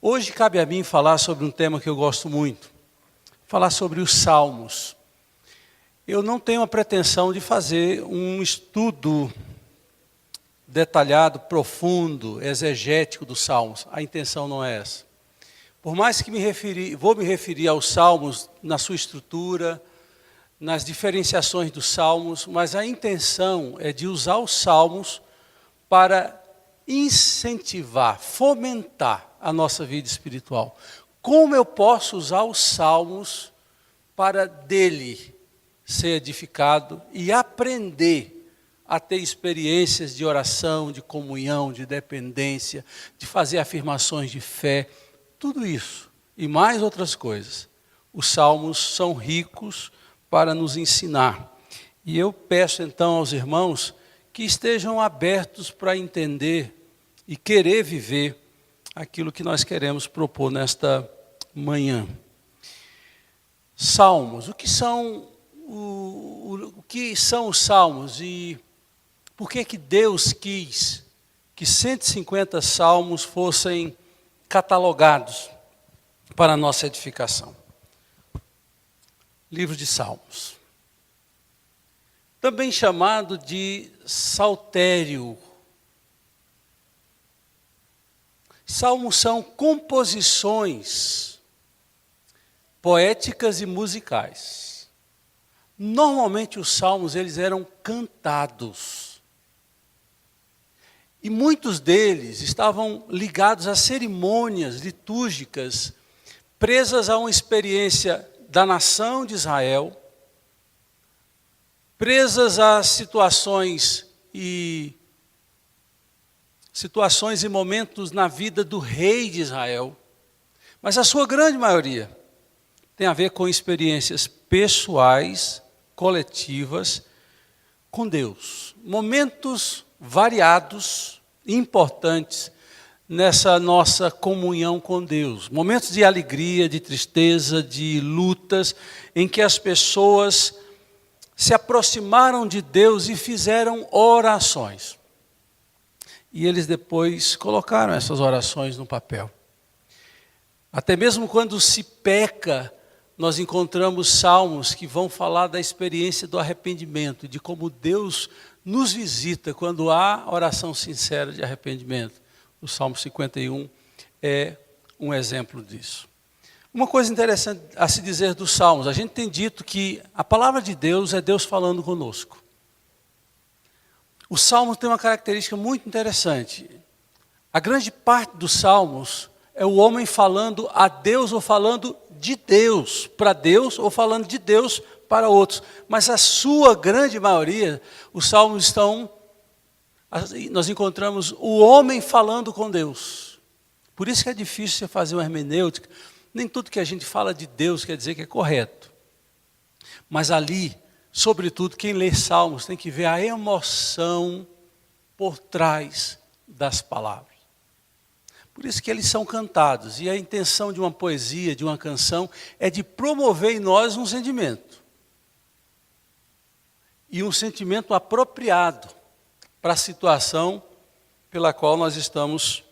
Hoje cabe a mim falar sobre um tema que eu gosto muito, falar sobre os Salmos. Eu não tenho a pretensão de fazer um estudo detalhado, profundo, exegético dos Salmos. A intenção não é essa. Por mais que vou me referir aos Salmos na sua estrutura, nas diferenciações dos Salmos, mas a intenção é de usar os Salmos para incentivar, fomentar a nossa vida espiritual. Como eu posso usar os Salmos para dele ser edificado e aprender a ter experiências de oração, de comunhão, de dependência, de fazer afirmações de fé, tudo isso e mais outras coisas. Os Salmos são ricos para nos ensinar. E eu peço então aos irmãos que estejam abertos para entender e querer viver aquilo que nós queremos propor nesta manhã. Salmos, o que são os Salmos e por que Deus quis que 150 salmos fossem catalogados para a nossa edificação? Livro de Salmos, também chamado de saltério. Salmos são composições poéticas e musicais. Normalmente os salmos eles eram cantados. E muitos deles estavam ligados a cerimônias litúrgicas, presas a uma experiência da nação de Israel, presas a situações e momentos na vida do rei de Israel, mas a sua grande maioria tem a ver com experiências pessoais, coletivas, com Deus. Momentos variados, importantes, nessa nossa comunhão com Deus. Momentos de alegria, de tristeza, de lutas, em que as pessoas se aproximaram de Deus e fizeram orações. E eles depois colocaram essas orações no papel. Até mesmo quando se peca, nós encontramos salmos que vão falar da experiência do arrependimento, de como Deus nos visita quando há oração sincera de arrependimento. O Salmo 51 é um exemplo disso. Uma coisa interessante a se dizer dos salmos, a gente tem dito que a palavra de Deus é Deus falando conosco. O salmo tem uma característica muito interessante. A grande parte dos salmos é o homem falando a Deus ou falando de Deus para Deus ou falando de Deus para outros. Mas a sua grande maioria, os salmos nós encontramos o homem falando com Deus. Por isso que é difícil você fazer uma hermenêutica. Nem tudo que a gente fala de Deus quer dizer que é correto. Mas ali, sobretudo, quem lê salmos tem que ver a emoção por trás das palavras. Por isso que eles são cantados. E a intenção de uma poesia, de uma canção, é de promover em nós um sentimento. E um sentimento apropriado para a situação pela qual nós estamos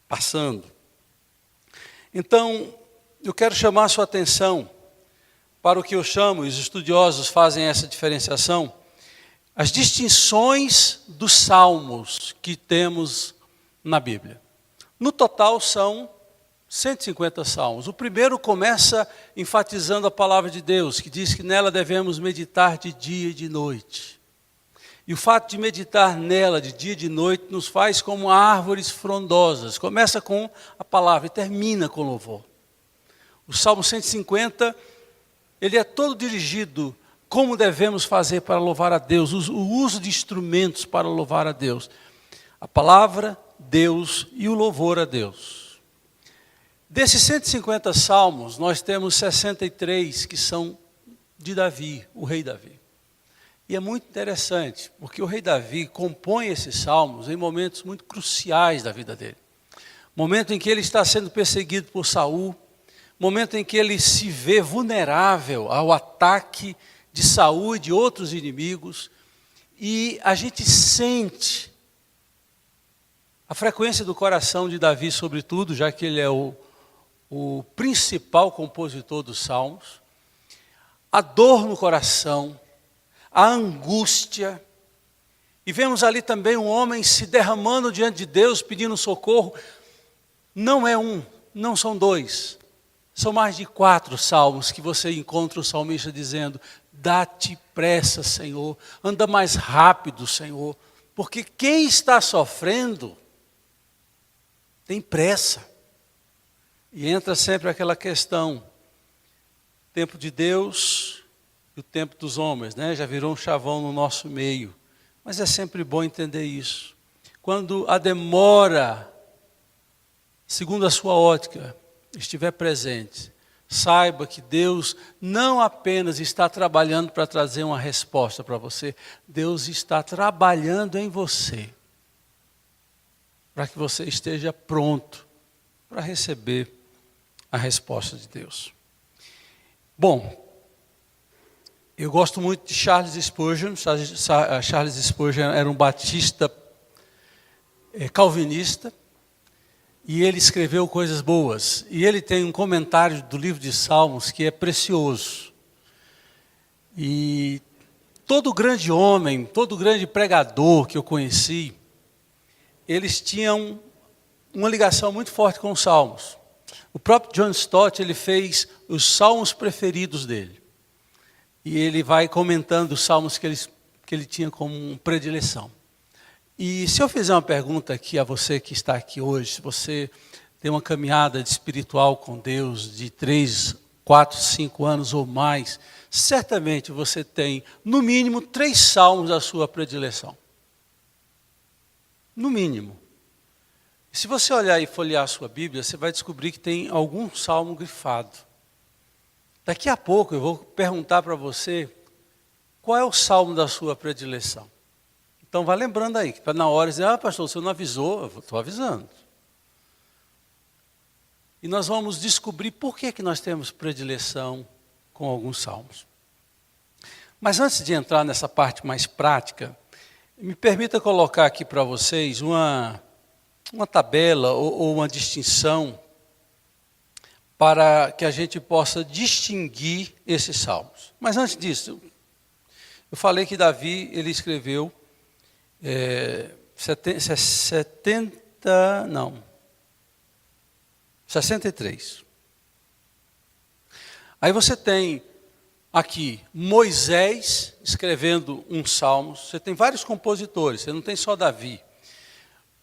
passando. Então, eu quero chamar a sua atenção para o que eu chamo, e os estudiosos fazem essa diferenciação, as distinções dos salmos que temos na Bíblia. No total são 150 salmos. O primeiro começa enfatizando a palavra de Deus, que diz que nela devemos meditar de dia e de noite. E o fato de meditar nela de dia e de noite nos faz como árvores frondosas. Começa com a palavra e termina com louvor. O Salmo 150, ele é todo dirigido como devemos fazer para louvar a Deus, o uso de instrumentos para louvar a Deus. A palavra, Deus e o louvor a Deus. Desses 150 salmos, nós temos 63 que são de Davi, o rei Davi. E é muito interessante, porque o rei Davi compõe esses salmos em momentos muito cruciais da vida dele. Momento em que ele está sendo perseguido por Saul, momento em que ele se vê vulnerável ao ataque de Saul e de outros inimigos, e a gente sente a frequência do coração de Davi, sobretudo, já que ele é o o principal compositor dos Salmos, a dor no coração, a angústia, e vemos ali também um homem se derramando diante de Deus, pedindo socorro. Não é um, não são dois, são mais de 4 salmos que você encontra o salmista dizendo: dá-te pressa, Senhor, anda mais rápido, Senhor, porque quem está sofrendo tem pressa. E entra sempre aquela questão, tempo de Deus e o tempo dos homens, né? Já virou um chavão no nosso meio. Mas é sempre bom entender isso. Quando a demora, segundo a sua ótica, estiver presente, saiba que Deus não apenas está trabalhando para trazer uma resposta para você, Deus está trabalhando em você, para que você esteja pronto para receber a resposta de Deus. Bom, eu gosto muito de Charles Spurgeon. Charles Spurgeon era um batista calvinista, e ele escreveu coisas boas. E ele tem um comentário do livro de Salmos que é precioso. E todo grande homem, todo grande pregador que eu conheci, eles tinham uma ligação muito forte com os Salmos. O próprio John Stott, ele fez os Salmos preferidos dele. E ele vai comentando os salmos que ele tinha como predileção. E se eu fizer uma pergunta aqui a você que está aqui hoje, se você tem uma caminhada espiritual com Deus de 3, 4, 5 anos ou mais, certamente você tem, no mínimo, 3 salmos da sua predileção. No mínimo. Se você olhar e folhear a sua Bíblia, você vai descobrir que tem algum salmo grifado. Daqui a pouco eu vou perguntar para você qual é o salmo da sua predileção. Então vá lembrando aí, para na hora dizer: pastor, você não avisou, eu estou avisando. E nós vamos descobrir por que nós temos predileção com alguns salmos. Mas antes de entrar nessa parte mais prática, me permita colocar aqui para vocês uma tabela ou uma distinção para que a gente possa distinguir esses salmos. Mas antes disso, eu falei que Davi, ele escreveu 63. Aí você tem aqui Moisés escrevendo um salmo. Você tem vários compositores, você não tem só Davi.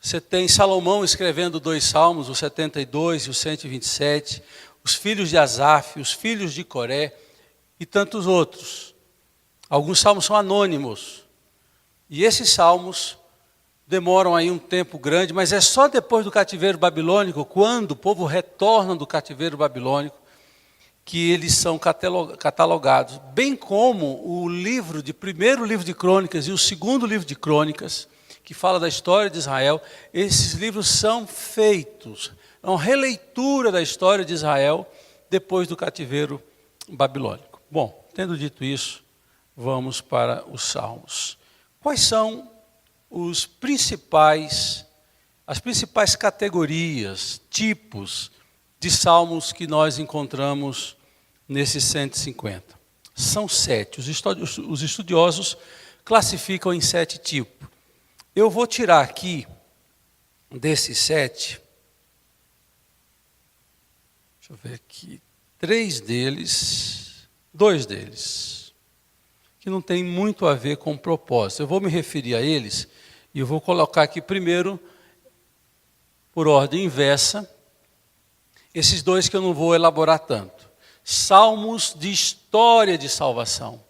Você tem Salomão escrevendo 2 salmos, o 72 e o 127, os filhos de Asaf, os filhos de Coré e tantos outros. Alguns salmos são anônimos. E esses salmos demoram aí um tempo grande, mas é só depois do cativeiro babilônico, quando o povo retorna do cativeiro babilônico, que eles são catalogados, bem como o primeiro livro de Crônicas e o segundo livro de Crônicas, que fala da história de Israel. Esses livros são feitos, é uma releitura da história de Israel depois do cativeiro babilônico. Bom, tendo dito isso, vamos para os salmos. Quais são as principais categorias, tipos de salmos que nós encontramos nesses 150? São 7. Os estudiosos classificam em 7 tipos. Eu vou tirar aqui, desses 7, deixa eu ver aqui, 2 deles, que não tem muito a ver com propósito. Eu vou me referir a eles e eu vou colocar aqui primeiro, por ordem inversa, esses 2 que eu não vou elaborar tanto. Salmos de história de salvação.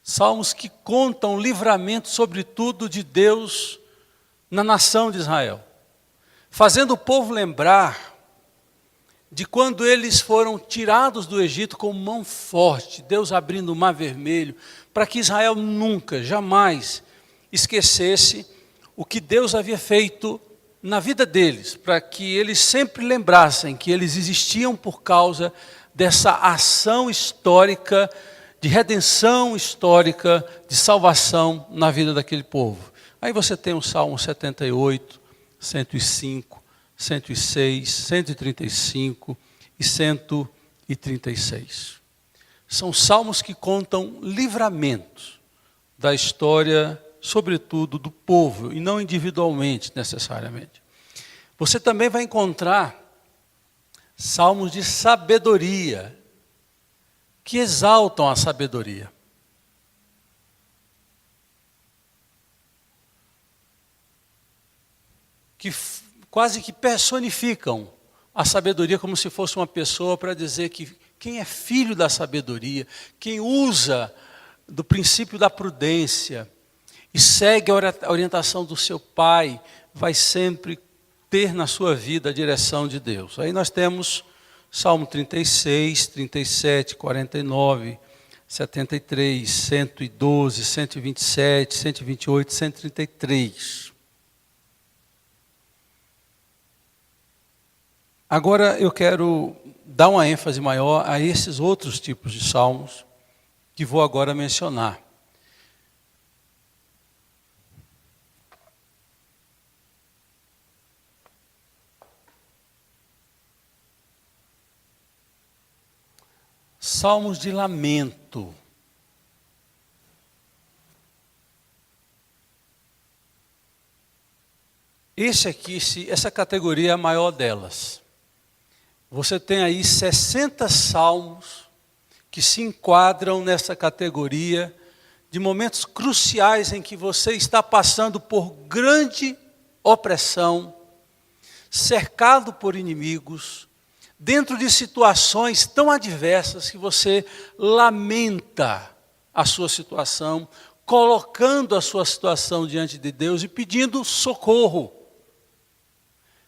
Salmos que contam livramento, sobretudo, de Deus na nação de Israel, fazendo o povo lembrar de quando eles foram tirados do Egito com mão forte, Deus abrindo o mar vermelho, para que Israel nunca, jamais esquecesse o que Deus havia feito na vida deles, para que eles sempre lembrassem que eles existiam por causa dessa ação histórica, de redenção histórica, de salvação na vida daquele povo. Aí você tem o Salmo 78, 105, 106, 135 e 136. São salmos que contam livramentos da história, sobretudo do povo, e não individualmente necessariamente. Você também vai encontrar salmos de sabedoria, que exaltam a sabedoria. Que quase que personificam a sabedoria como se fosse uma pessoa para dizer que quem é filho da sabedoria, quem usa do princípio da prudência e segue a orientação do seu pai, vai sempre ter na sua vida a direção de Deus. Aí nós temos Salmo 36, 37, 49, 73, 112, 127, 128, 133. Agora eu quero dar uma ênfase maior a esses outros tipos de salmos que vou agora mencionar. Salmos de lamento. Essa categoria é a maior delas. Você tem aí 60 salmos que se enquadram nessa categoria de momentos cruciais em que você está passando por grande opressão, cercado por inimigos, dentro de situações tão adversas que você lamenta a sua situação, colocando a sua situação diante de Deus e pedindo socorro,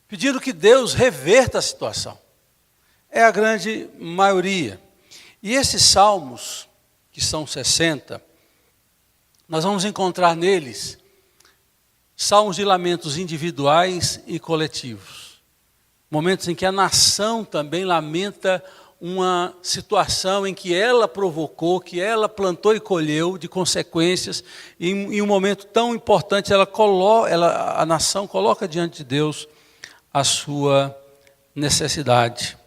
pedindo que Deus reverta a situação. É a grande maioria. E esses salmos, que são 60, nós vamos encontrar neles salmos de lamentos individuais e coletivos. Momentos em que a nação também lamenta uma situação em que ela provocou, que ela plantou e colheu de consequências, e em um momento tão importante a nação coloca diante de Deus a sua necessidade.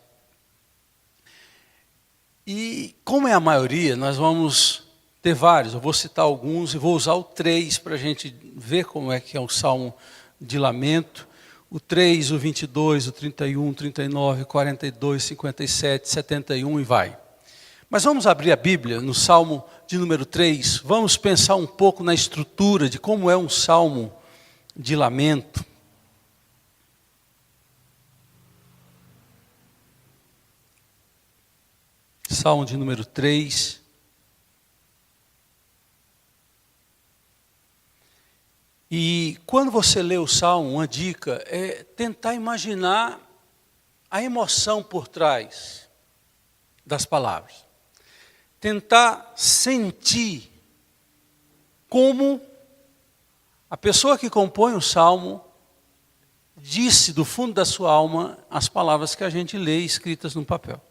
E como é a maioria, nós vamos ter vários. Eu vou citar alguns e vou usar o 3 para a gente ver como é que é o salmo de lamento. O 3, o 22, o 31, 39, 42, 57, 71 e vai. Mas vamos abrir a Bíblia no salmo de número 3. Vamos pensar um pouco na estrutura de como é um salmo de lamento. Salmo de número 3. E quando você lê o Salmo, uma dica é tentar imaginar a emoção por trás das palavras. Tentar sentir como a pessoa que compõe o Salmo disse do fundo da sua alma as palavras que a gente lê escritas no papel.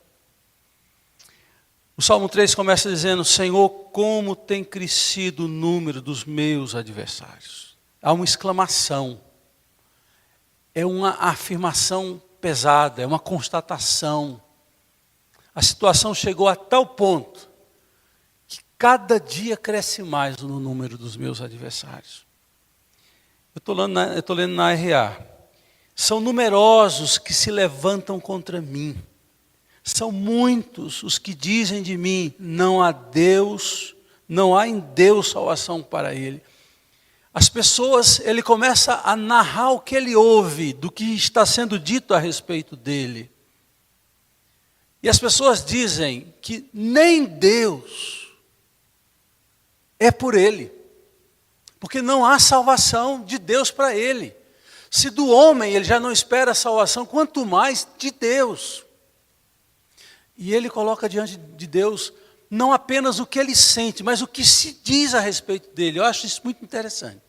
O Salmo 3 começa dizendo: Senhor, como tem crescido o número dos meus adversários. Há uma exclamação, é uma afirmação pesada, é uma constatação. A situação chegou a tal ponto que cada dia cresce mais no número dos meus adversários. Eu estou lendo na RA. São numerosos que se levantam contra mim. São muitos os que dizem de mim: não há Deus, não há em Deus salvação para ele. As pessoas, ele começa a narrar o que ele ouve, do que está sendo dito a respeito dele. E as pessoas dizem que nem Deus é por ele, porque não há salvação de Deus para ele. Se do homem ele já não espera salvação, quanto mais de Deus. E ele coloca diante de Deus não apenas o que ele sente, mas o que se diz a respeito dele. Eu acho isso muito interessante.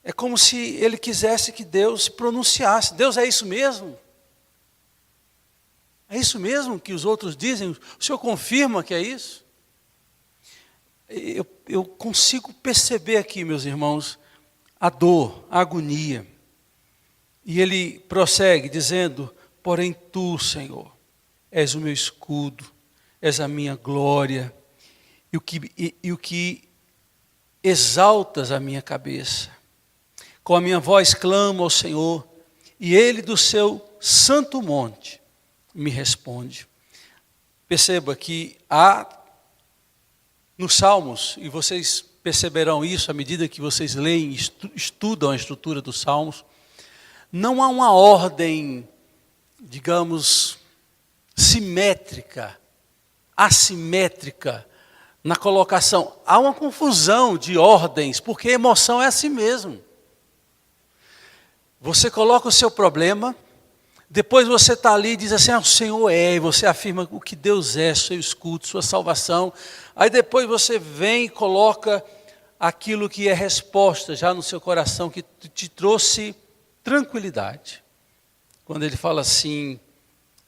É como se ele quisesse que Deus se pronunciasse. Deus, é isso mesmo? É isso mesmo que os outros dizem? O Senhor confirma que é isso? eu consigo perceber aqui, meus irmãos, a dor, a agonia. E ele prossegue dizendo: porém tu, Senhor, és o meu escudo, és a minha glória, e o que exaltas a minha cabeça. Com a minha voz clamo ao Senhor, e ele do seu santo monte me responde. Perceba que há nos Salmos, e vocês perceberão isso à medida que vocês leem e estudam a estrutura dos Salmos, não há uma ordem, digamos, simétrica, assimétrica na colocação. Há uma confusão de ordens, porque a emoção é assim mesmo. Você coloca o seu problema, depois você está ali e diz assim: o Senhor é, e você afirma o que Deus é, seu escudo, sua salvação. Aí depois você vem e coloca aquilo que é resposta já no seu coração, que te trouxe tranquilidade. Quando ele fala assim: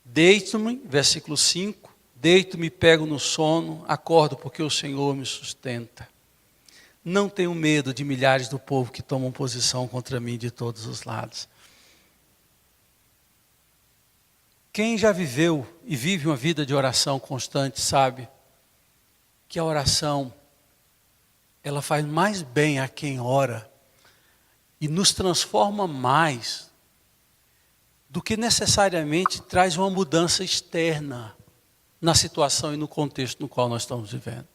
deito-me, versículo 5, deito-me, pego no sono, acordo porque o Senhor me sustenta. Não tenho medo de milhares do povo que tomam posição contra mim de todos os lados. Quem já viveu e vive uma vida de oração constante sabe que a oração, ela faz mais bem a quem ora e nos transforma mais do que necessariamente traz uma mudança externa na situação e no contexto no qual nós estamos vivendo.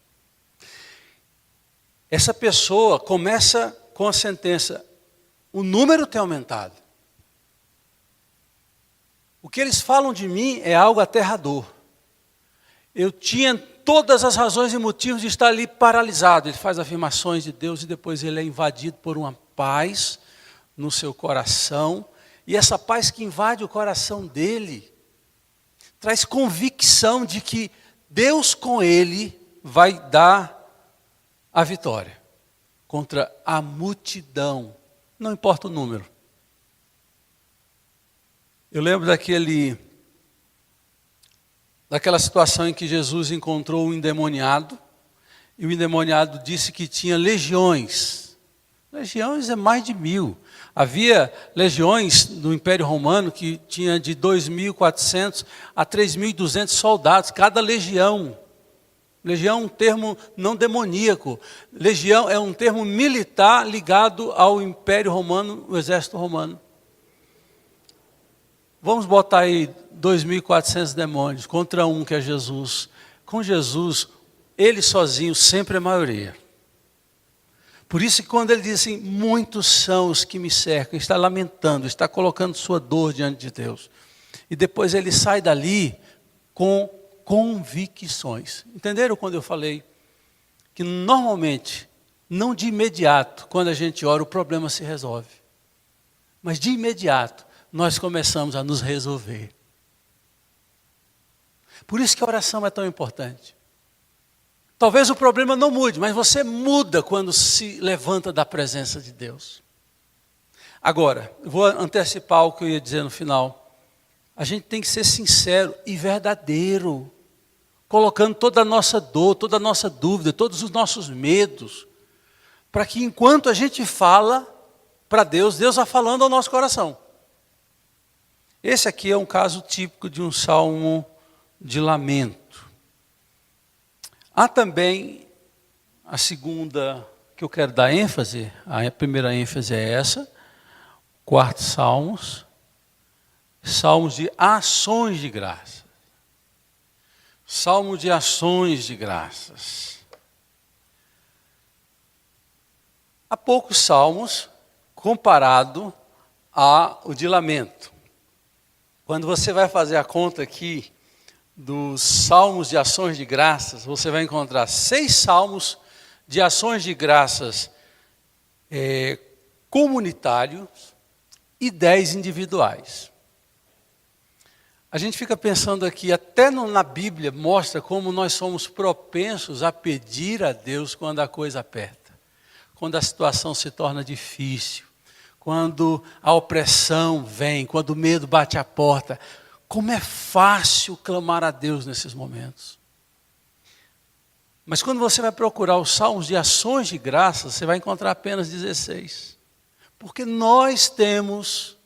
Essa pessoa começa com a sentença: o número tem aumentado. O que eles falam de mim é algo aterrador. Eu tinha todas as razões e motivos de estar ali paralisado. Ele faz afirmações de Deus e depois ele é invadido por uma paz no seu coração. E essa paz que invade o coração dele traz convicção de que Deus com ele vai dar a vitória contra a multidão, não importa o número. Eu lembro daquela situação em que Jesus encontrou um endemoniado, e o endemoniado disse que tinha legiões. Legiões é mais de 1.000. Havia legiões no Império Romano que tinha de 2.400 a 3.200 soldados, cada legião. Legião é um termo não demoníaco. Legião é um termo militar ligado ao Império Romano, o exército romano. Vamos botar aí 2.400 demônios contra um que é Jesus. Com Jesus, ele sozinho sempre é maioria. Por isso que quando ele diz assim: muitos são os que me cercam, está lamentando, está colocando sua dor diante de Deus. E depois ele sai dali com convicções. Entenderam quando eu falei que normalmente, não de imediato, quando a gente ora, o problema se resolve. Mas de imediato, nós começamos a nos resolver. Por isso que a oração é tão importante. Talvez o problema não mude, mas você muda quando se levanta da presença de Deus. Agora, eu vou antecipar o que eu ia dizer no final. A gente tem que ser sincero e verdadeiro, colocando toda a nossa dor, toda a nossa dúvida, todos os nossos medos, para que enquanto a gente fala para Deus, Deus vá falando ao nosso coração. Esse aqui é um caso típico de um salmo de lamento. Há também a segunda que eu quero dar ênfase, a primeira ênfase é essa, quarto salmos de ações de graças. Salmo de ações de graças. Há poucos salmos comparado ao de lamento. Quando você vai fazer a conta aqui dos salmos de ações de graças, você vai encontrar 6 salmos de ações de graças comunitários e 10 individuais. A gente fica pensando aqui, até na Bíblia mostra como nós somos propensos a pedir a Deus quando a coisa aperta, quando a situação se torna difícil, quando a opressão vem, quando o medo bate a porta. Como é fácil clamar a Deus nesses momentos. Mas quando você vai procurar os salmos de ações de graças, você vai encontrar apenas 16. Porque nós temos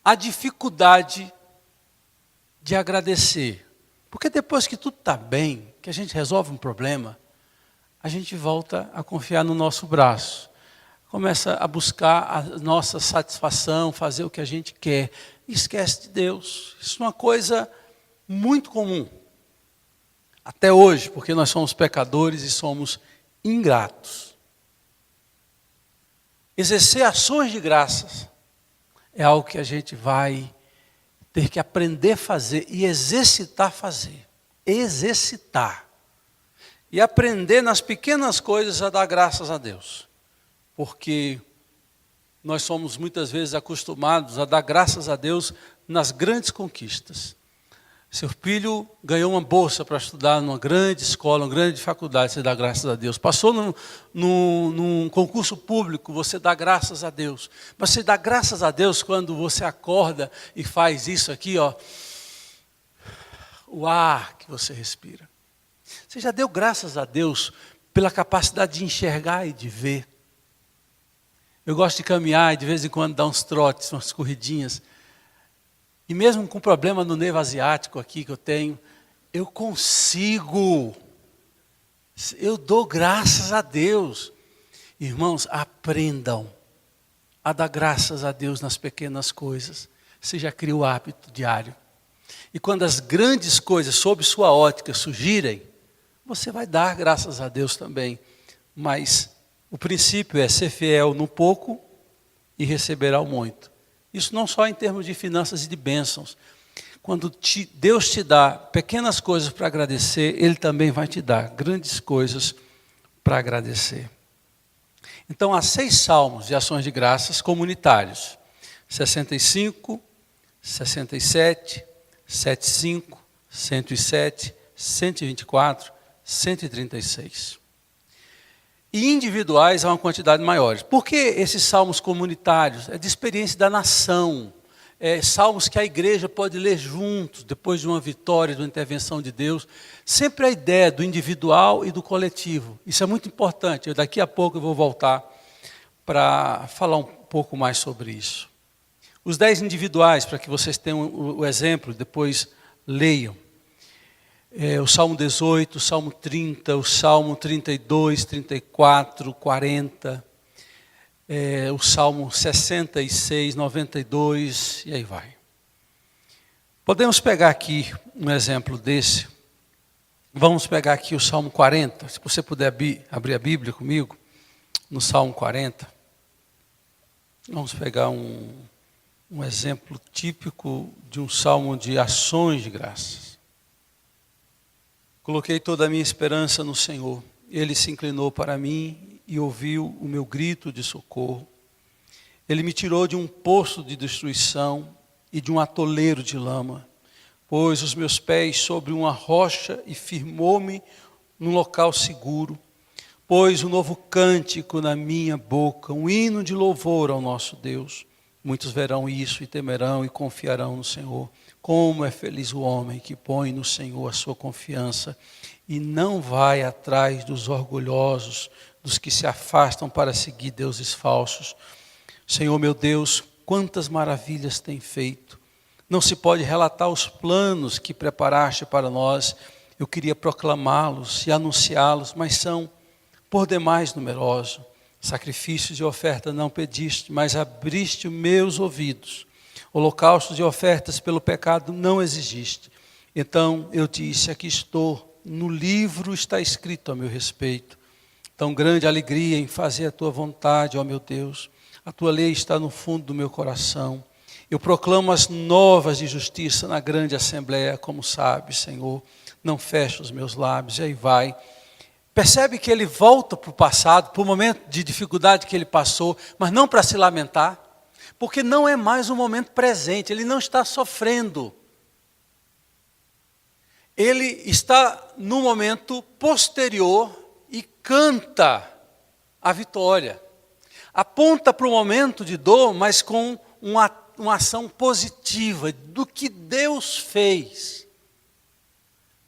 a dificuldade de agradecer. Porque depois que tudo está bem, que a gente resolve um problema, a gente volta a confiar no nosso braço. Começa a buscar a nossa satisfação, fazer o que a gente quer. E esquece de Deus. Isso é uma coisa muito comum. Até hoje, porque nós somos pecadores e somos ingratos. Exercer ações de graças é algo que a gente vai ter que aprender a fazer e exercitar a fazer. Exercitar. E aprender nas pequenas coisas a dar graças a Deus. Porque nós somos muitas vezes acostumados a dar graças a Deus nas grandes conquistas. Seu filho ganhou uma bolsa para estudar numa grande escola, uma grande faculdade, você dá graças a Deus. Passou num concurso público, você dá graças a Deus. Mas você dá graças a Deus quando você acorda e faz isso aqui, ó, o ar que você respira. Você já deu graças a Deus pela capacidade de enxergar e de ver. Eu gosto de caminhar e de vez em quando dar uns trotes, umas corridinhas. E mesmo com problema no nervo asiático aqui que eu tenho, eu consigo. Eu dou graças a Deus. Irmãos, aprendam a dar graças a Deus nas pequenas coisas. Você já cria o hábito diário. E quando as grandes coisas sob sua ótica surgirem, você vai dar graças a Deus também. Mas o princípio é ser fiel no pouco e receberá o muito. Isso não só em termos de finanças e de bênçãos. Quando Deus te dá pequenas coisas para agradecer, Ele também vai te dar grandes coisas para agradecer. Então, há 6 salmos de ações de graças comunitários. 65, 67, 75, 107, 124, 136. E individuais há uma quantidade maior. Por que esses salmos comunitários? É de experiência da nação. Salmos que a igreja pode ler juntos, depois de uma vitória, de uma intervenção de Deus. Sempre a ideia do individual e do coletivo. Isso é muito importante. Daqui a pouco eu vou voltar para falar um pouco mais sobre isso. Os 10 individuais, para que vocês tenham o exemplo, depois leiam. O Salmo 18, o Salmo 30, o Salmo 32, 34, 40, o Salmo 66, 92, e aí vai. Podemos pegar aqui um exemplo desse. Vamos pegar aqui o Salmo 40, se você puder abrir a Bíblia comigo, no Salmo 40. Vamos pegar um exemplo típico de um salmo de ações de graças. Coloquei toda a minha esperança no Senhor. Ele se inclinou para mim e ouviu o meu grito de socorro. Ele me tirou de um poço de destruição e de um atoleiro de lama. Pôs os meus pés sobre uma rocha e firmou-me num local seguro. Pôs um novo cântico na minha boca, um hino de louvor ao nosso Deus. Muitos verão isso e temerão e confiarão no Senhor. Como é feliz o homem que põe no Senhor a sua confiança e não vai atrás dos orgulhosos, dos que se afastam para seguir deuses falsos. Senhor meu Deus, quantas maravilhas tem feito. Não se pode relatar os planos que preparaste para nós. Eu queria proclamá-los e anunciá-los, mas são por demais numerosos. Sacrifícios e oferta não pediste, mas abriste os meus ouvidos. Holocaustos e ofertas pelo pecado não exigiste. Então eu disse, aqui estou, no livro está escrito a meu respeito. Tão grande alegria em fazer a tua vontade, ó meu Deus. A tua lei está no fundo do meu coração. Eu proclamo as novas de justiça na grande assembleia, como sabes, Senhor. Não fecha os meus lábios, e aí vai. Percebe que ele volta para o passado, para o momento de dificuldade que ele passou, mas não para se lamentar, porque não é mais um momento presente, ele não está sofrendo. Ele está no momento posterior e canta a vitória. Aponta para o momento de dor, mas com uma ação positiva do que Deus fez.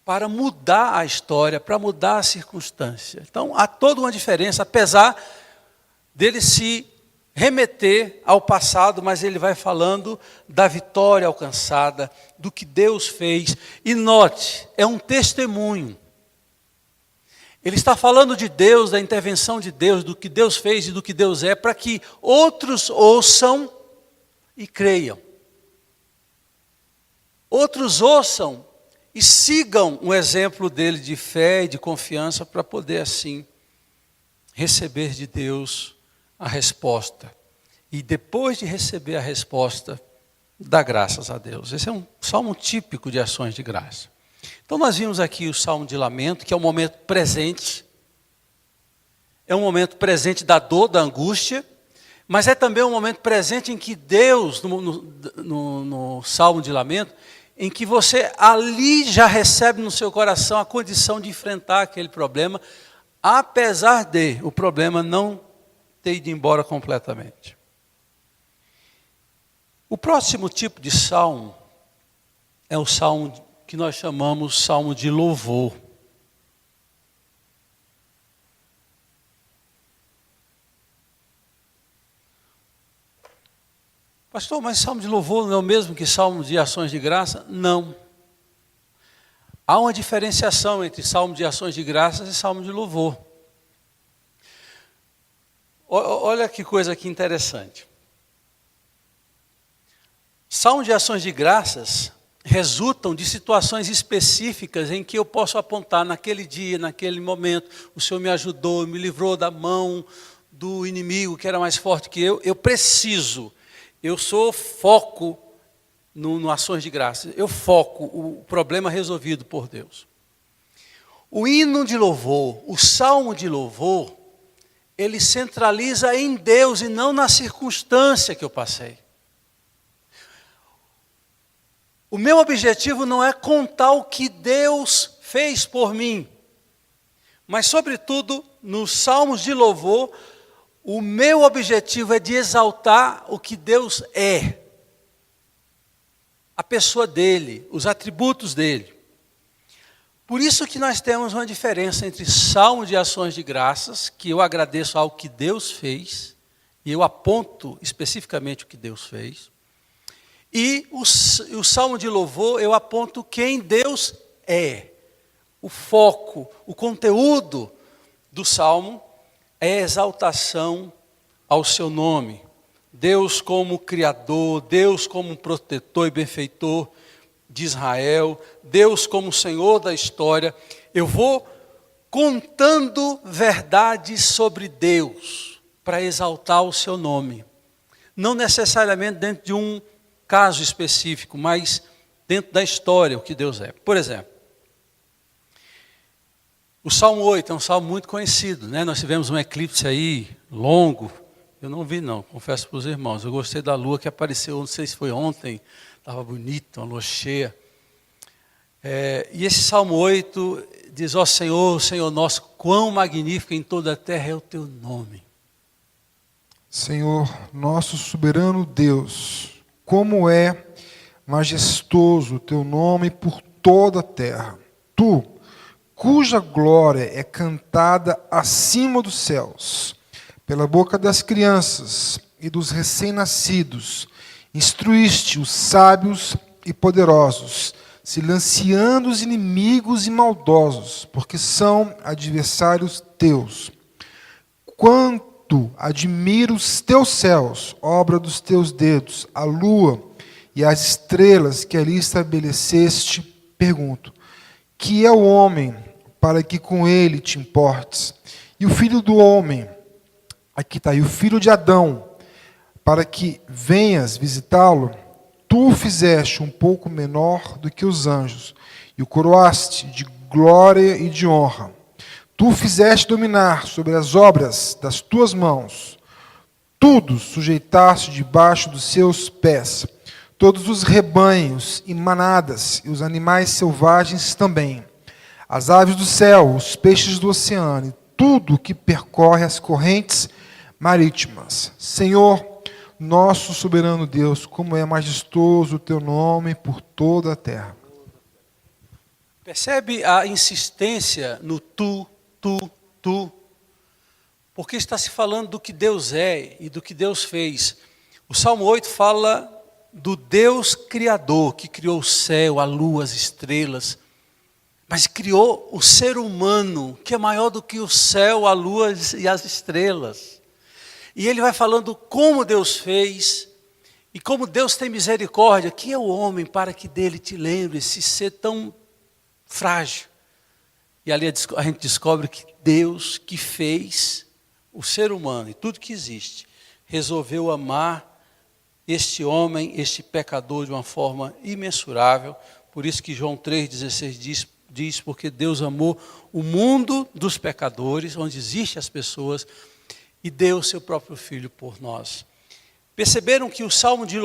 para mudar a história, para mudar a circunstância. Então, há toda uma diferença, apesar dele se remeter ao passado, mas ele vai falando da vitória alcançada, do que Deus fez. E note, é um testemunho. Ele está falando de Deus, da intervenção de Deus, do que Deus fez e do que Deus é, para que outros ouçam e creiam. Outros ouçam e sigam o exemplo dele de fé e de confiança para poder assim receber de Deus a resposta. E depois de receber a resposta, dá graças a Deus. Esse é um salmo típico de ações de graça. Então nós vimos aqui o salmo de lamento, que é um momento presente. É um momento presente da dor, da angústia, mas é também um momento presente em que Deus, no salmo de lamento, em que você ali já recebe no seu coração a condição de enfrentar aquele problema, apesar de o problema não ter ido embora completamente. O próximo tipo de salmo é o salmo que nós chamamos salmo de louvor. Pastor, mas salmo de louvor não é o mesmo que salmo de ações de graça? Não. Há uma diferenciação entre salmo de ações de graças e salmo de louvor. Olha que coisa aqui interessante. Salmo de ações de graças resultam de situações específicas em que eu posso apontar naquele dia, naquele momento, o Senhor me ajudou, me livrou da mão do inimigo que era mais forte que eu sou foco no ações de graça, eu foco o problema resolvido por Deus. O hino de louvor, o salmo de louvor, ele centraliza em Deus e não na circunstância que eu passei. O meu objetivo não é contar o que Deus fez por mim, mas sobretudo nos salmos de louvor, o meu objetivo é de exaltar o que Deus é, a pessoa dele, os atributos dele. Por isso que nós temos uma diferença entre salmo de ações de graças, que eu agradeço ao que Deus fez, e eu aponto especificamente o que Deus fez, e o salmo de louvor eu aponto quem Deus é. O foco, o conteúdo do salmo é exaltação ao seu nome. Deus como Criador, Deus como protetor e benfeitor de Israel, Deus como Senhor da história. Eu vou contando verdades sobre Deus para exaltar o seu nome. Não necessariamente dentro de um caso específico, mas dentro da história, o que Deus é. Por exemplo, o Salmo 8 é um salmo muito conhecido, né? Nós tivemos um eclipse aí, longo. Eu não vi não, confesso para os irmãos. Eu gostei da lua que apareceu, não sei se foi ontem, estava bonita, uma lua cheia. E esse Salmo 8 diz, ó Senhor, Senhor nosso, quão magnífico em toda a terra é o teu nome. Senhor, nosso soberano Deus, como é majestoso o teu nome por toda a terra. Tu, cuja glória é cantada acima dos céus, pela boca das crianças e dos recém-nascidos, instruíste os sábios e poderosos, silenciando os inimigos e maldosos, porque são adversários teus. Quanto admiro os teus céus, obra dos teus dedos, a lua e as estrelas que ali estabeleceste, pergunto, que é o homem para que com ele te importes? E o filho do homem, aqui está, e o filho de Adão, para que venhas visitá-lo? Tu o fizeste um pouco menor do que os anjos, e o coroaste de glória e de honra. Tu o fizeste dominar sobre as obras das tuas mãos. Tudo sujeitaste debaixo dos seus pés. Todos os rebanhos e manadas, e os animais selvagens também. As aves do céu, os peixes do oceano, e tudo que percorre as correntes marítimas. Senhor, nosso soberano Deus, como é majestoso o teu nome por toda a terra. Percebe a insistência no tu, tu? Porque está se falando do que Deus é e do que Deus fez. O Salmo 8 fala do Deus Criador, que criou o céu, a lua, as estrelas, mas criou o ser humano, que é maior do que o céu, a lua e as estrelas. E ele vai falando como Deus fez, e como Deus tem misericórdia. Quem é o homem para que dele te lembre, esse ser tão frágil? E ali a gente descobre que Deus que fez o ser humano e tudo que existe, resolveu amar este homem, este pecador de uma forma imensurável. Por isso que João 3,16 diz, porque Deus amou o mundo dos pecadores, onde existem as pessoas, e deu o seu próprio Filho por nós. Perceberam que o salmo de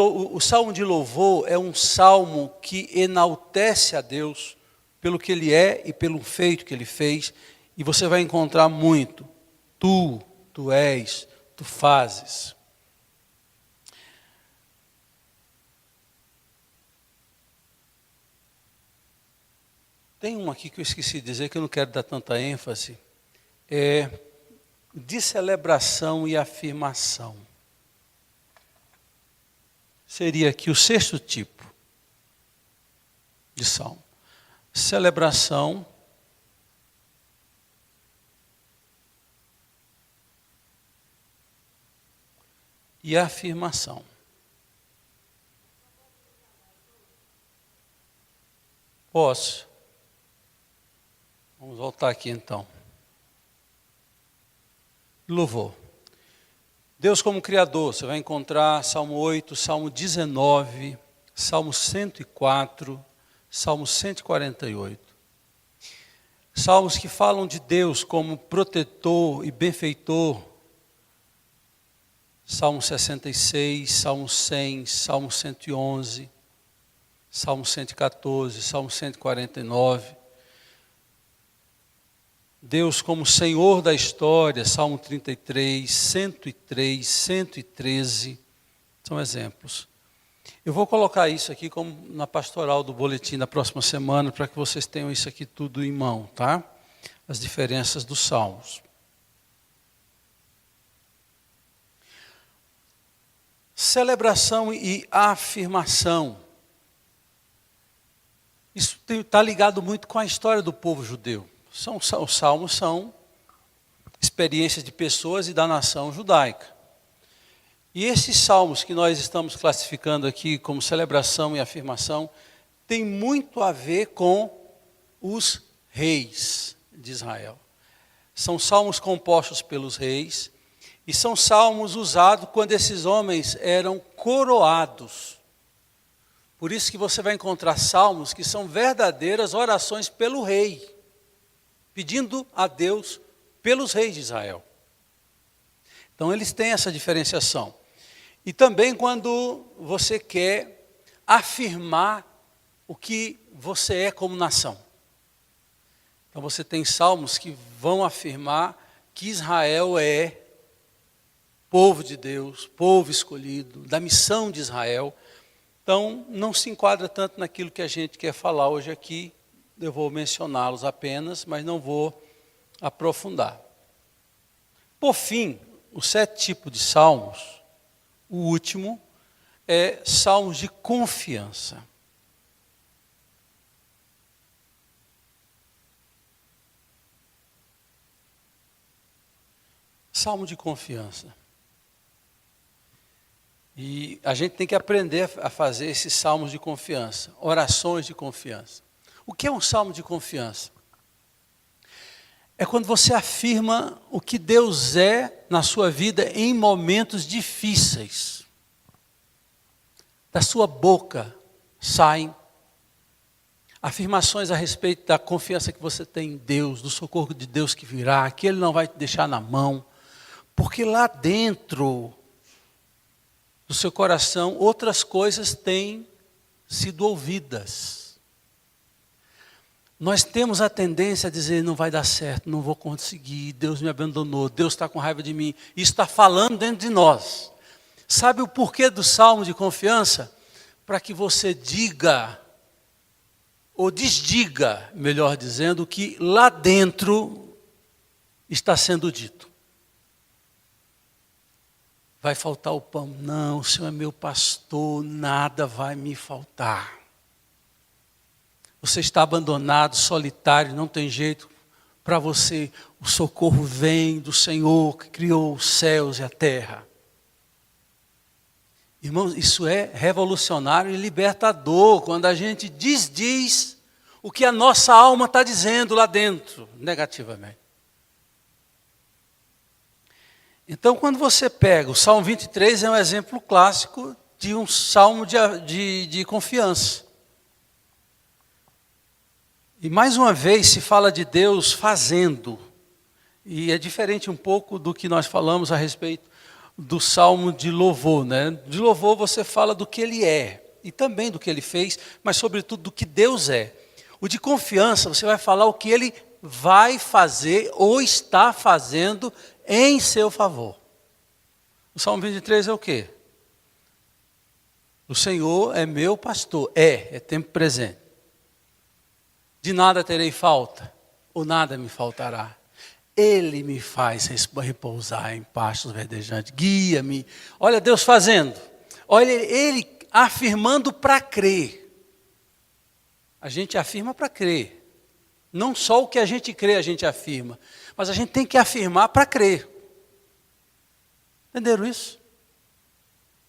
louvor é um salmo que enaltece a Deus pelo que Ele é e pelo feito que Ele fez, e você vai encontrar muito. Tu és, tu fazes. Tem uma aqui que eu esqueci de dizer, que eu não quero dar tanta ênfase, de celebração e afirmação. Seria aqui o sexto tipo de salmo. Celebração e afirmação. Posso? Vamos voltar aqui então. Louvor. Deus como Criador, você vai encontrar Salmo 8, Salmo 19, Salmo 104, Salmo 148. Salmos que falam de Deus como protetor e benfeitor. Salmo 66, Salmo 100, Salmo 111, Salmo 114, Salmo 149. Deus como Senhor da história, Salmo 33, 103, 113, são exemplos. Eu vou colocar isso aqui como na pastoral do boletim da próxima semana, para que vocês tenham isso aqui tudo em mão, tá? As diferenças dos salmos. Celebração e afirmação. Isso está ligado muito com a história do povo judeu. Os salmos são experiências de pessoas e da nação judaica. E esses salmos que nós estamos classificando aqui como celebração e afirmação, tem muito a ver com os reis de Israel. São salmos compostos pelos reis, e são salmos usados quando esses homens eram coroados. Por isso que você vai encontrar salmos que são verdadeiras orações pelo rei, pedindo a Deus pelos reis de Israel. Então eles têm essa diferenciação. E também quando você quer afirmar o que você é como nação. Então você tem salmos que vão afirmar que Israel é povo de Deus, povo escolhido, da missão de Israel. Então não se enquadra tanto naquilo que a gente quer falar hoje aqui. Eu vou mencioná-los apenas, mas não vou aprofundar. Por fim, os 7 tipos de salmos, o último é salmos de confiança. Salmo de confiança. E a gente tem que aprender a fazer esses salmos de confiança, orações de confiança. O que é um salmo de confiança? É quando você afirma o que Deus é na sua vida em momentos difíceis. Da sua boca saem afirmações a respeito da confiança que você tem em Deus, do socorro de Deus que virá, que Ele não vai te deixar na mão. Porque lá dentro do seu coração, outras coisas têm sido ouvidas. Nós temos a tendência a dizer, não vai dar certo, não vou conseguir, Deus me abandonou, Deus está com raiva de mim. Isso está falando dentro de nós. Sabe o porquê do salmo de confiança? Para que você diga ou desdiga, melhor dizendo, o que lá dentro está sendo dito. Vai faltar o pão? Não, o Senhor é meu pastor, nada vai me faltar. Você está abandonado, solitário, não tem jeito para você. O socorro vem do Senhor que criou os céus e a terra. Irmãos, isso é revolucionário e libertador, quando a gente diz o que a nossa alma está dizendo lá dentro, negativamente. Então, quando você pega, o Salmo 23 é um exemplo clássico de um salmo de confiança. E mais uma vez se fala de Deus fazendo, e é diferente um pouco do que nós falamos a respeito do salmo de louvor, né? De louvor você fala do que ele é, e também do que ele fez, mas sobretudo do que Deus é. O de confiança você vai falar o que ele vai fazer ou está fazendo em seu favor. O Salmo 23 é o quê? O Senhor é meu pastor, é tempo presente. De nada terei falta, ou nada me faltará. Ele me faz repousar em pastos verdejantes, guia-me. Olha Deus fazendo, olha Ele afirmando para crer. A gente afirma para crer. Não só o que a gente crê a gente afirma, mas a gente tem que afirmar para crer. Entenderam isso?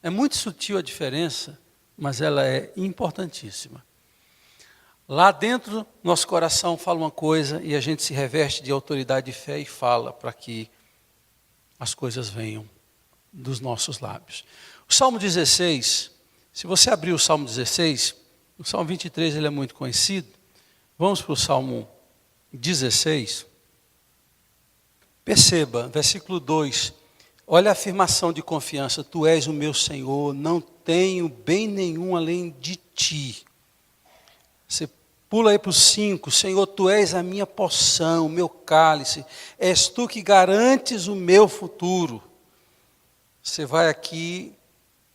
É muito sutil a diferença, mas ela é importantíssima. Lá dentro, nosso coração fala uma coisa e a gente se reveste de autoridade e fé e fala para que as coisas venham dos nossos lábios. O Salmo 16, se você abrir o Salmo 16, o Salmo 23 ele é muito conhecido. Vamos para o Salmo 16. Perceba, versículo 2. Olha a afirmação de confiança. Tu és o meu Senhor, não tenho bem nenhum além de ti. Você pula aí para o 5, Senhor, tu és a minha porção, o meu cálice, és tu que garantes o meu futuro. Você vai aqui,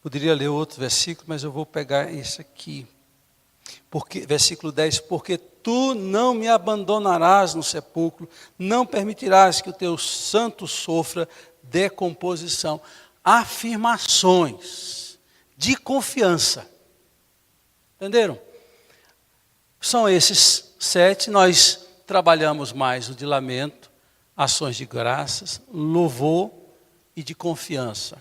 poderia ler outro versículo, mas eu vou pegar esse aqui. Versículo 10, porque tu não me abandonarás no sepulcro, não permitirás que o teu santo sofra decomposição. Afirmações de confiança. Entenderam? São esses 7, nós trabalhamos mais o de lamento, ações de graças, louvor e de confiança.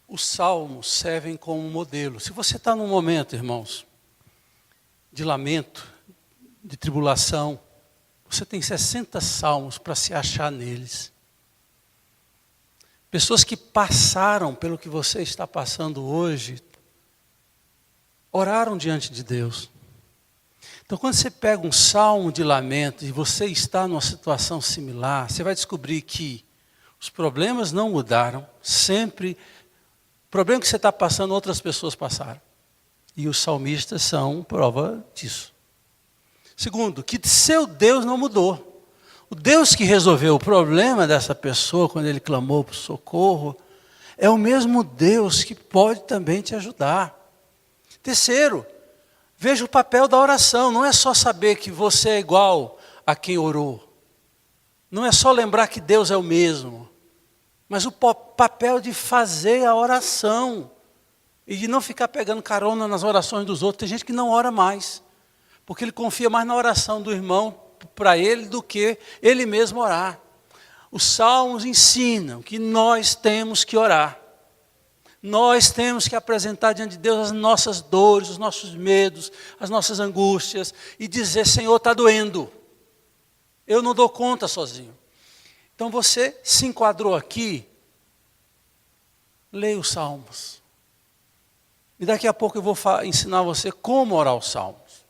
Os salmos servem como modelo. Se você está num momento, irmãos, de lamento, de tribulação, você tem 60 salmos para se achar neles. Pessoas que passaram pelo que você está passando hoje, oraram diante de Deus. Então, quando você pega um salmo de lamento e você está numa situação similar, você vai descobrir que os problemas não mudaram, sempre, o problema que você está passando, outras pessoas passaram. E os salmistas são prova disso. Segundo, que seu Deus não mudou. O Deus que resolveu o problema dessa pessoa, quando ele clamou por socorro, é o mesmo Deus que pode também te ajudar. Terceiro, veja o papel da oração. Não é só saber que você é igual a quem orou. Não é só lembrar que Deus é o mesmo. Mas o papel de fazer a oração. E de não ficar pegando carona nas orações dos outros. Tem gente que não ora mais. Porque ele confia mais na oração do irmão para ele do que ele mesmo orar. Os salmos ensinam que nós temos que orar. Nós temos que apresentar diante de Deus as nossas dores, os nossos medos, as nossas angústias e dizer, Senhor, está doendo. Eu não dou conta sozinho. Então você se enquadrou aqui, leia os salmos. E daqui a pouco eu vou ensinar você como orar os salmos.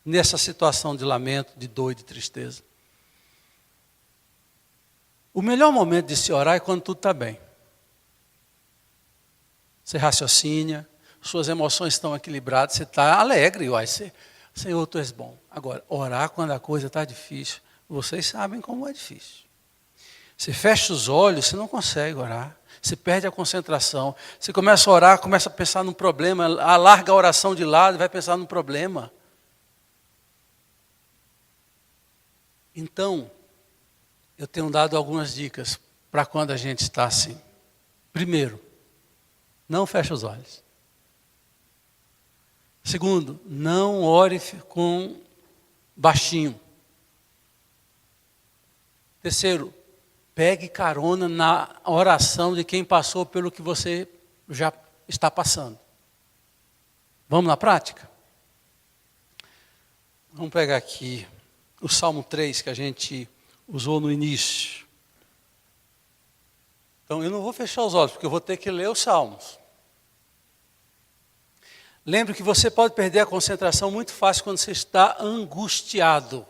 Nessa situação de lamento, de dor e de tristeza. O melhor momento de se orar é quando tudo está bem. Você raciocina, suas emoções estão equilibradas, você está alegre, Senhor, tu és bom. Agora, orar quando a coisa está difícil, vocês sabem como é difícil. Você fecha os olhos, você não consegue orar. Você perde a concentração. Você começa a orar, começa a pensar num problema, larga a oração de lado e vai pensar num problema. Então, eu tenho dado algumas dicas para quando a gente está assim. Primeiro, não feche os olhos. Segundo, não ore com baixinho. Terceiro, pegue carona na oração de quem passou pelo que você já está passando. Vamos na prática? Vamos pegar aqui o Salmo 3 que a gente usou no início. Então eu não vou fechar os olhos, porque eu vou ter que ler os Salmos. Lembre que você pode perder a concentração muito fácil quando você está angustiado.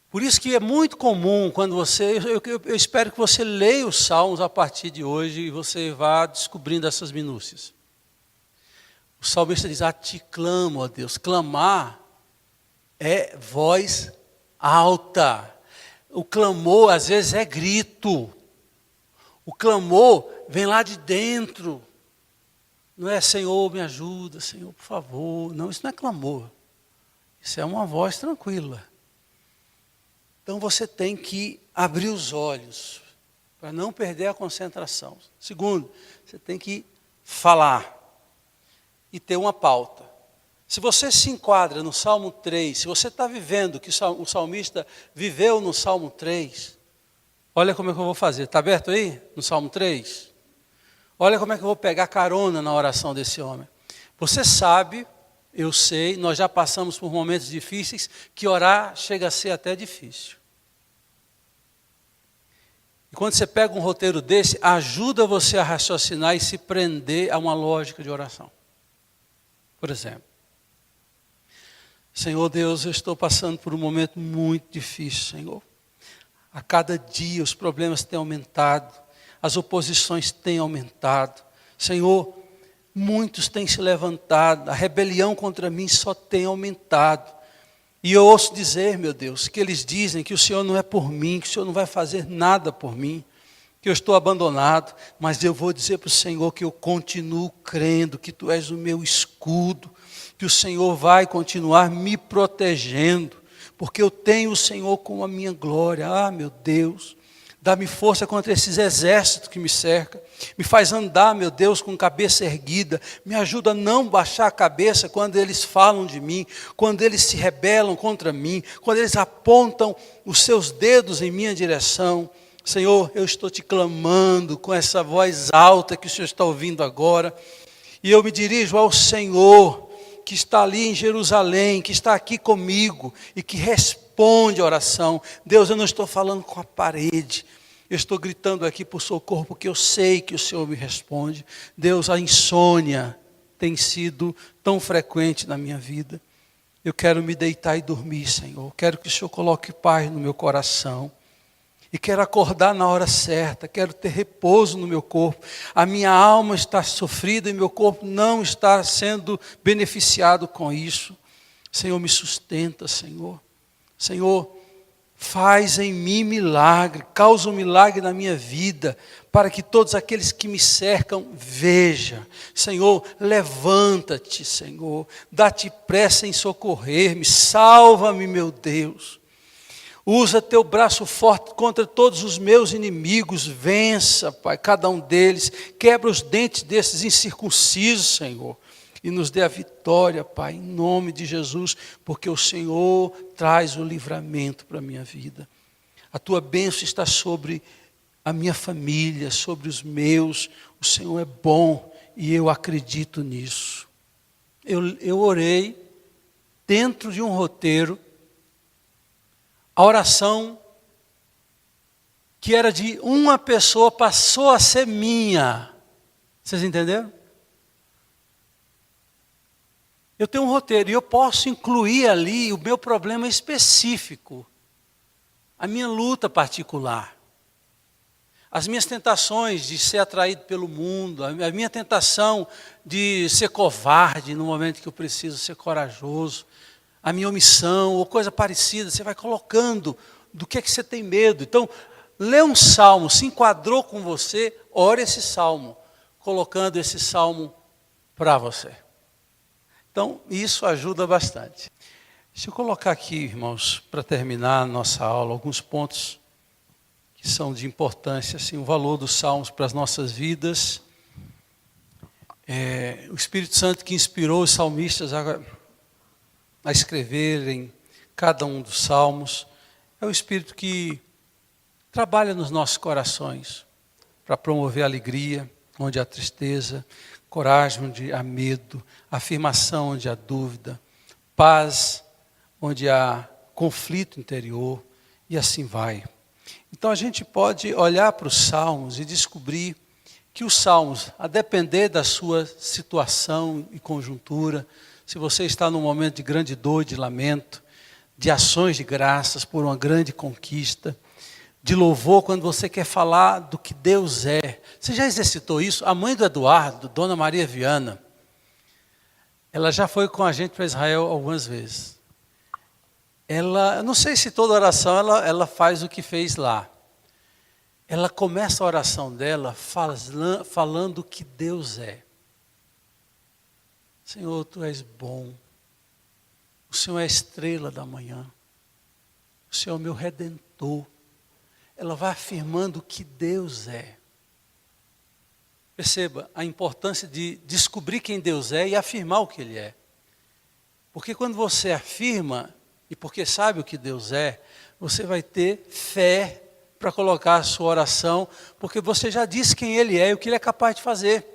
Por isso que é muito comum quando você, eu espero que você leia os Salmos a partir de hoje e você vá descobrindo essas minúcias. O salmista diz, te clamo, ó Deus. Clamar é voz alta. O clamor às vezes é grito. O clamor vem lá de dentro. Não é Senhor, me ajuda, Senhor, por favor. Não, isso não é clamor. Isso é uma voz tranquila. Então você tem que abrir os olhos para não perder a concentração. Segundo, você tem que falar e ter uma pauta. Se você se enquadra no Salmo 3, se você está vivendo o que o salmista viveu no Salmo 3, olha como é que eu vou fazer. Está aberto aí no Salmo 3? Olha como é que eu vou pegar carona na oração desse homem. Você sabe, eu sei, nós já passamos por momentos difíceis, que orar chega a ser até difícil. E quando você pega um roteiro desse, ajuda você a raciocinar e se prender a uma lógica de oração. Por exemplo, Senhor Deus, eu estou passando por um momento muito difícil, Senhor. A cada dia os problemas têm aumentado, as oposições têm aumentado. Senhor, muitos têm se levantado, a rebelião contra mim só tem aumentado. E eu ouço dizer, meu Deus, que eles dizem que o Senhor não é por mim, que o Senhor não vai fazer nada por mim, que eu estou abandonado, mas eu vou dizer para o Senhor que eu continuo crendo, que Tu és o meu escudo, que o Senhor vai continuar me protegendo, porque eu tenho o Senhor como a minha glória. Meu Deus, dá-me força contra esses exércitos que me cercam, me faz andar, meu Deus, com cabeça erguida, me ajuda a não baixar a cabeça quando eles falam de mim, quando eles se rebelam contra mim, quando eles apontam os seus dedos em minha direção. Senhor, eu estou te clamando com essa voz alta que o Senhor está ouvindo agora, e eu me dirijo ao Senhor, que está ali em Jerusalém, que está aqui comigo, e que responde a oração. Deus, eu não estou falando com a parede, eu estou gritando aqui por socorro, porque eu sei que o Senhor me responde. Deus, a insônia tem sido tão frequente na minha vida, eu quero me deitar e dormir, Senhor, quero que o Senhor coloque paz no meu coração, e quero acordar na hora certa, quero ter repouso no meu corpo. A minha alma está sofrida e meu corpo não está sendo beneficiado com isso. Senhor, me sustenta, Senhor. Senhor, faz em mim milagre, causa um milagre na minha vida, para que todos aqueles que me cercam vejam. Senhor, levanta-te, Senhor, dá-te pressa em socorrer-me, salva-me, meu Deus. Usa teu braço forte contra todos os meus inimigos, vença, Pai, cada um deles, quebra os dentes desses incircuncisos, Senhor, e nos dê a vitória, Pai, em nome de Jesus, porque o Senhor traz o livramento para a minha vida. A tua bênção está sobre a minha família, sobre os meus, o Senhor é bom e eu acredito nisso. Eu orei dentro de um roteiro. A oração que era de uma pessoa passou a ser minha. Vocês entenderam? Eu tenho um roteiro e eu posso incluir ali o meu problema específico, a minha luta particular, as minhas tentações de ser atraído pelo mundo, a minha tentação de ser covarde no momento que eu preciso ser corajoso, a minha omissão ou coisa parecida, você vai colocando do que é que você tem medo. Então, lê um salmo, se enquadrou com você, ore esse salmo, colocando esse salmo para você. Então, isso ajuda bastante. Deixa eu colocar aqui, irmãos, para terminar a nossa aula, alguns pontos que são de importância, assim, o valor dos salmos para as nossas vidas. O Espírito Santo que inspirou os salmistas a escreverem cada um dos salmos, é o Espírito que trabalha nos nossos corações para promover alegria onde há tristeza, coragem onde há medo, afirmação onde há dúvida, paz onde há conflito interior, e assim vai. Então a gente pode olhar para os salmos e descobrir que os salmos, a depender da sua situação e conjuntura, se você está num momento de grande dor, de lamento, de ações de graças por uma grande conquista, de louvor quando você quer falar do que Deus é. Você já exercitou isso? A mãe do Eduardo, Dona Maria Viana, ela já foi com a gente para Israel algumas vezes. Ela, não sei se toda oração ela faz o que fez lá. Ela começa a oração dela falando o que Deus é. Senhor, Tu és bom. O Senhor é a estrela da manhã. O Senhor é o meu redentor. Ela vai afirmando o que Deus é. Perceba a importância de descobrir quem Deus é e afirmar o que Ele é. Porque quando você afirma, e porque sabe o que Deus é, você vai ter fé para colocar a sua oração, porque você já disse quem Ele é e o que Ele é capaz de fazer.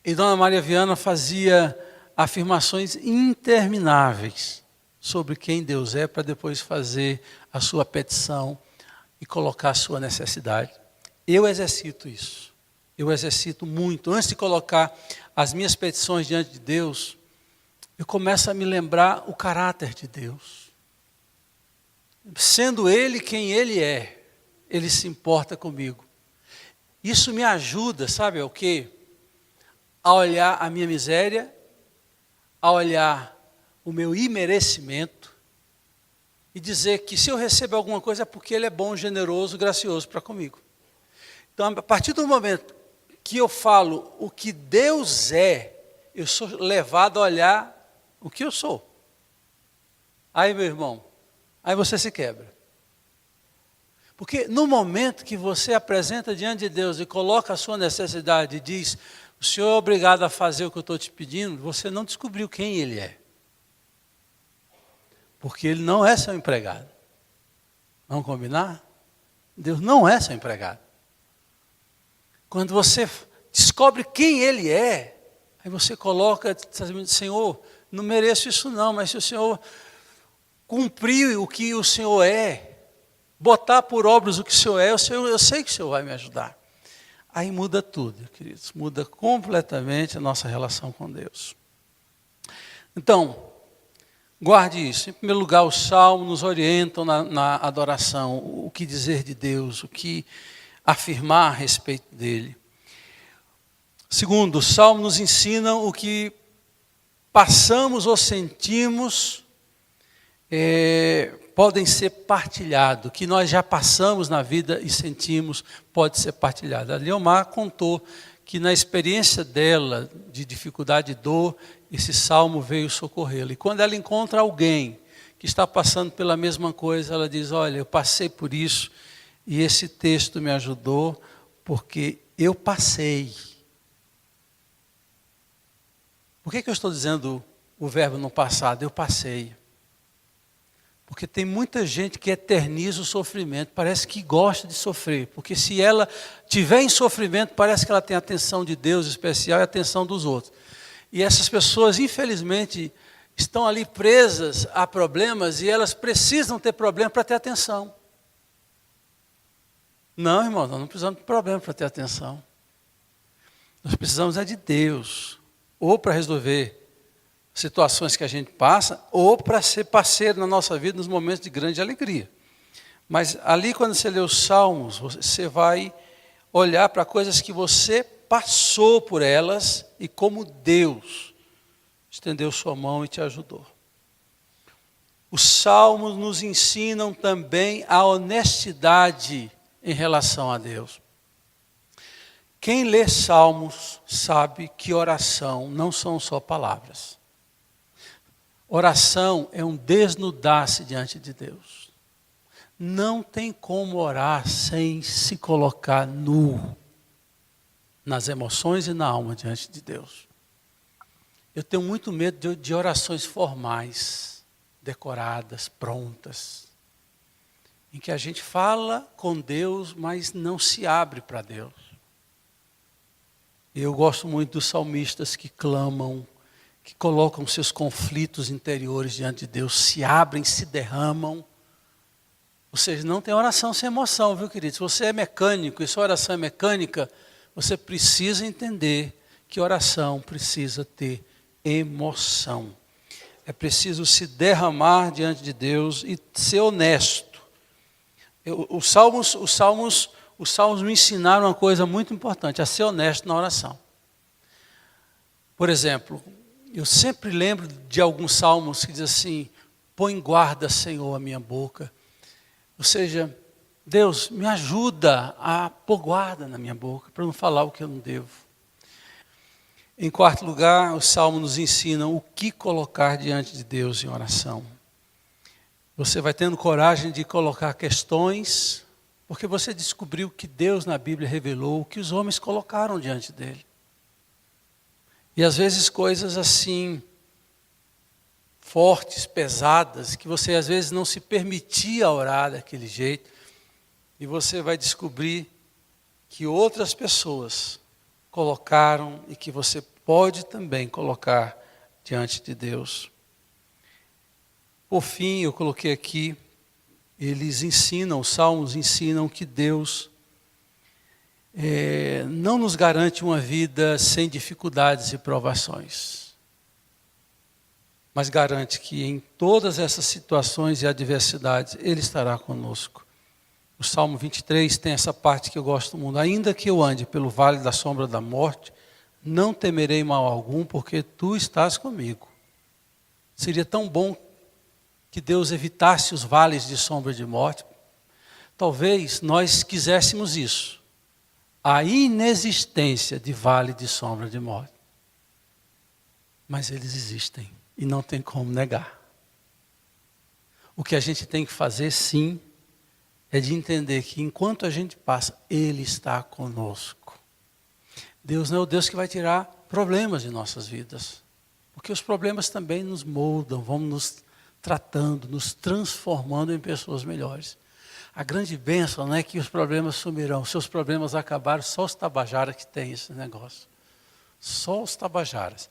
E Dona Maria Viana fazia afirmações intermináveis sobre quem Deus é, para depois fazer a sua petição e colocar a sua necessidade. Eu exercito isso. Eu exercito muito. Antes de colocar as minhas petições diante de Deus, eu começo a me lembrar o caráter de Deus. Sendo Ele quem Ele é, Ele se importa comigo. Isso me ajuda, sabe o quê? A olhar a minha miséria, a olhar o meu imerecimento e dizer que se eu recebo alguma coisa é porque Ele é bom, generoso, gracioso para comigo. Então, a partir do momento que eu falo o que Deus é, eu sou levado a olhar o que eu sou. Aí, meu irmão, aí você se quebra. Porque no momento que você apresenta diante de Deus e coloca a sua necessidade e diz, o Senhor é obrigado a fazer o que eu estou te pedindo, você não descobriu quem Ele é. Porque Ele não é seu empregado. Vamos combinar? Deus não é seu empregado. Quando você descobre quem Ele é, aí você coloca, Senhor, não mereço isso não, mas se o Senhor cumprir o que o Senhor é, botar por obras o que o Senhor é, eu sei que o Senhor vai me ajudar. Aí muda tudo, queridos, muda completamente a nossa relação com Deus. Então, guarde isso. Em primeiro lugar, os salmos nos orientam na adoração, o que dizer de Deus, o que afirmar a respeito dele. Segundo, os salmos nos ensinam o que passamos ou sentimos podem ser partilhados, o que nós já passamos na vida e sentimos pode ser partilhado. A Leomar contou que na experiência dela de dificuldade e dor, esse salmo veio socorrê-la. E quando ela encontra alguém que está passando pela mesma coisa, ela diz, olha, eu passei por isso e esse texto me ajudou porque eu passei. Por que eu estou dizendo o verbo no passado? Eu passei. Porque tem muita gente que eterniza o sofrimento, parece que gosta de sofrer. Porque se ela tiver em sofrimento, parece que ela tem a atenção de Deus especial e a atenção dos outros. E essas pessoas, infelizmente, estão ali presas a problemas e elas precisam ter problema para ter atenção. Não, irmão, nós não precisamos de problema para ter atenção. Nós precisamos é de Deus. Ou para resolver situações que a gente passa, ou para ser parceiro na nossa vida nos momentos de grande alegria. Mas ali, quando você lê os salmos, você vai olhar para coisas que você passou por elas e como Deus estendeu sua mão e te ajudou. Os salmos nos ensinam também a honestidade em relação a Deus. Quem lê salmos sabe que oração não são só palavras. Oração é um desnudar-se diante de Deus. Não tem como orar sem se colocar nu nas emoções e na alma diante de Deus. Eu tenho muito medo de orações formais, decoradas, prontas, em que a gente fala com Deus, mas não se abre para Deus. Eu gosto muito dos salmistas que clamam, que colocam seus conflitos interiores diante de Deus, se abrem, se derramam. Ou seja, não tem oração sem emoção, viu, querido? Se você é mecânico e sua oração é mecânica, você precisa entender que oração precisa ter emoção. É preciso se derramar diante de Deus e ser honesto. Os salmos me ensinaram uma coisa muito importante, a ser honesto na oração. Por exemplo, eu sempre lembro de alguns salmos que dizem assim: põe em guarda, Senhor, a minha boca. Ou seja, Deus, me ajuda a pôr guarda na minha boca, para não falar o que eu não devo. Em quarto lugar, os salmos nos ensinam o que colocar diante de Deus em oração. Você vai tendo coragem de colocar questões, porque você descobriu que Deus na Bíblia revelou o que os homens colocaram diante dele. E às vezes coisas assim, fortes, pesadas, que você às vezes não se permitia orar daquele jeito, e você vai descobrir que outras pessoas colocaram e que você pode também colocar diante de Deus. Por fim, eu coloquei aqui, os salmos ensinam que Deus não nos garante uma vida sem dificuldades e provações, mas garante que em todas essas situações e adversidades, Ele estará conosco. O Salmo 23 tem essa parte que eu gosto muito. Ainda que eu ande pelo vale da sombra da morte, não temerei mal algum, porque Tu estás comigo. Seria tão bom que Deus evitasse os vales de sombra de morte. Talvez nós quiséssemos isso. A inexistência de vale de sombra de morte. Mas eles existem e não tem como negar. O que a gente tem que fazer, sim, é de entender que enquanto a gente passa, Ele está conosco. Deus não é o Deus que vai tirar problemas de nossas vidas. Porque os problemas também nos moldam, vão nos tratando, nos transformando em pessoas melhores. A grande bênção não é que os problemas sumirão. Seus problemas acabaram, só os tabajaras que tem esse negócio. Só os tabajaras.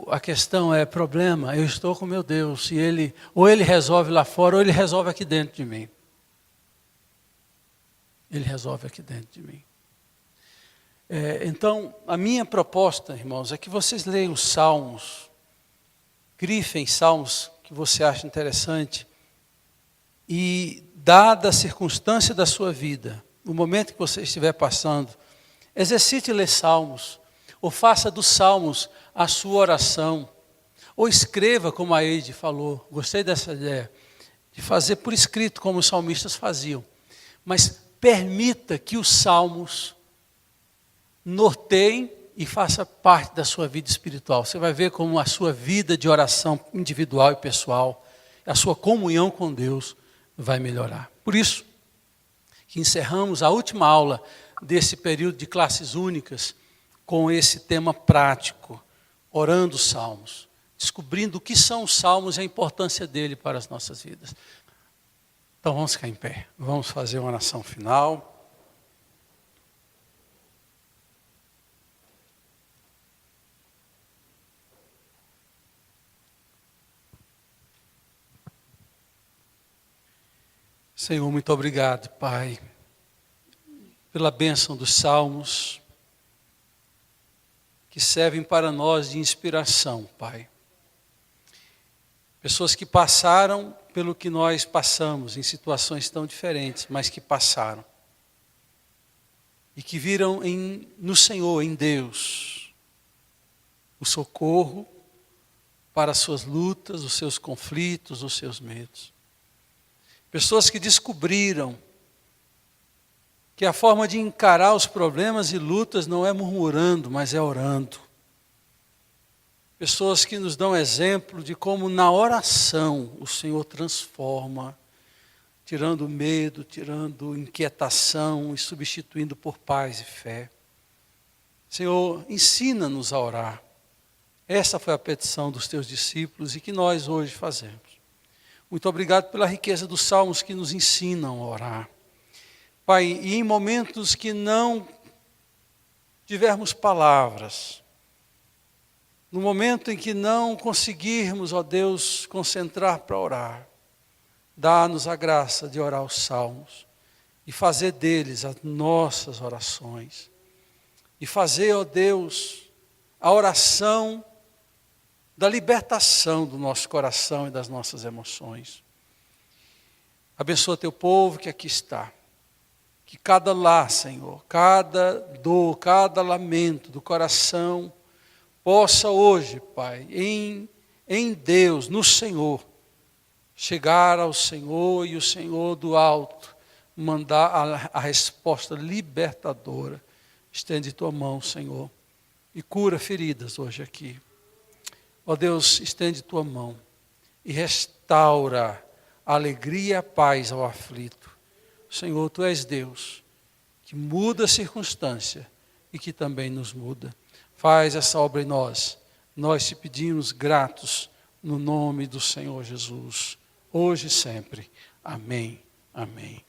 A questão é, problema, eu estou com meu Deus. E ou Ele resolve lá fora, ou Ele resolve aqui dentro de mim. Ele resolve aqui dentro de mim. Então, a minha proposta, irmãos, é que vocês leiam os salmos, grifem salmos que você acha interessante, e, dada a circunstância da sua vida, no momento que você estiver passando, exercite ler salmos, ou faça dos salmos a sua oração, ou escreva, como a Eide falou, gostei dessa ideia, de fazer por escrito, como os salmistas faziam, mas permita que os salmos norteiem e faça parte da sua vida espiritual. Você vai ver como a sua vida de oração individual e pessoal, a sua comunhão com Deus vai melhorar. Por isso, que encerramos a última aula desse período de classes únicas com esse tema prático, orando os salmos, descobrindo o que são os salmos e a importância dele para as nossas vidas. Então vamos ficar em pé, vamos fazer uma oração final. Senhor, muito obrigado, Pai, pela bênção dos salmos, que servem para nós de inspiração, Pai. Pessoas que passaram pelo que nós passamos, em situações tão diferentes, mas que passaram. E que viram no Senhor, em Deus, o socorro para as suas lutas, os seus conflitos, os seus medos. Pessoas que descobriram que a forma de encarar os problemas e lutas não é murmurando, mas é orando. Pessoas que nos dão exemplo de como na oração o Senhor transforma, tirando medo, tirando inquietação e substituindo por paz e fé. Senhor, ensina-nos a orar. Essa foi a petição dos teus discípulos e que nós hoje fazemos. Muito obrigado pela riqueza dos salmos que nos ensinam a orar. Pai, e em momentos que não tivermos palavras, no momento em que não conseguirmos, ó Deus, concentrar para orar, dá-nos a graça de orar os salmos e fazer deles as nossas orações. E fazer, ó Deus, a oração da libertação do nosso coração e das nossas emoções. Abençoa teu povo que aqui está. Que cada lar, Senhor, cada dor, cada lamento do coração possa hoje, Pai, em Deus, no Senhor, chegar ao Senhor e o Senhor do alto mandar a resposta libertadora. Estende tua mão, Senhor, e cura feridas hoje aqui. Ó Deus, estende tua mão e restaura a alegria e a paz ao aflito. Senhor, tu és Deus que muda a circunstância e que também nos muda. Faz essa obra em nós. Nós te pedimos gratos no nome do Senhor Jesus, hoje e sempre. Amém. Amém.